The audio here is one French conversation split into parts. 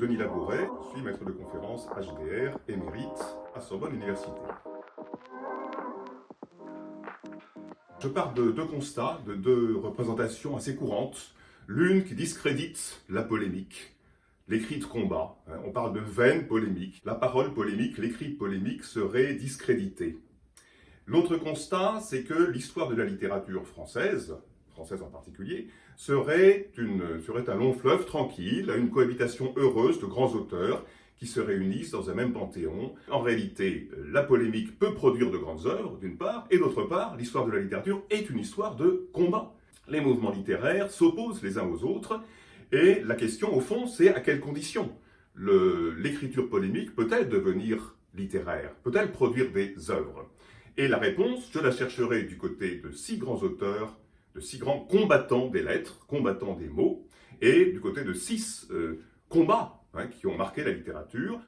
Denis Labouret, je suis maître de conférence HDR, émérite à Sorbonne Université. Je pars de deux constats, de deux représentations assez courantes. L'une qui discrédite la polémique, l'écrit de combat. On parle de vaine polémique. La parole polémique, l'écrit polémique serait discrédité. L'autre constat, c'est que l'histoire de la littérature française en particulier, serait un long fleuve tranquille, une cohabitation heureuse de grands auteurs qui se réunissent dans un même panthéon. En réalité, la polémique peut produire de grandes œuvres, d'une part, et d'autre part, l'histoire de la littérature est une histoire de combat. Les mouvements littéraires s'opposent les uns aux autres, et la question, au fond, c'est à quelles conditions l'écriture polémique peut-elle devenir littéraire? Peut-elle produire des œuvres? Et la réponse, je la chercherai du côté de 6 grands auteurs, de 6 grands combattants des lettres, combattants des mots, et du côté de 6 combats qui ont marqué la littérature.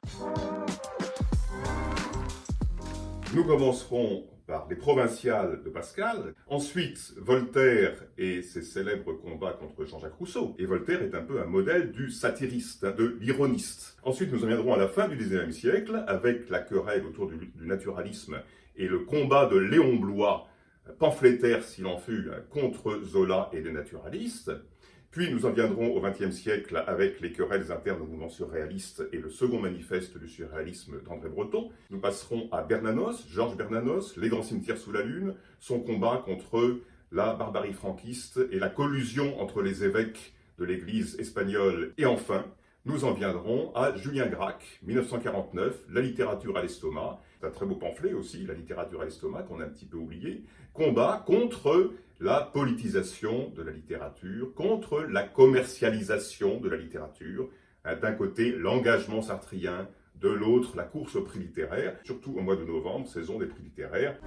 Nous commencerons par les provinciales de Pascal, ensuite Voltaire et ses célèbres combats contre Jean-Jacques Rousseau. Et Voltaire est un peu un modèle du satiriste, de l'ironiste. Ensuite nous en viendrons à la fin du XIXe siècle, avec la querelle autour du naturalisme et le combat de Léon Bloy, pamphlétaire s'il en fut, contre Zola et les naturalistes. Puis nous en viendrons au XXe siècle avec les querelles internes au mouvement surréaliste et le second manifeste du surréalisme d'André Breton. Nous passerons à Bernanos, Georges Bernanos, Les grands cimetières sous la lune, son combat contre la barbarie franquiste et la collusion entre les évêques de l'église espagnole. Et enfin, nous en viendrons à Julien Gracq, 1949, La littérature à l'estomac. C'est un très beau pamphlet aussi, La littérature à l'estomac, qu'on a un petit peu oublié. Combat contre la politisation de la littérature, contre la commercialisation de la littérature. D'un côté, l'engagement sartrien, de l'autre, la course aux prix littéraires, surtout au mois de novembre, saison des prix littéraires.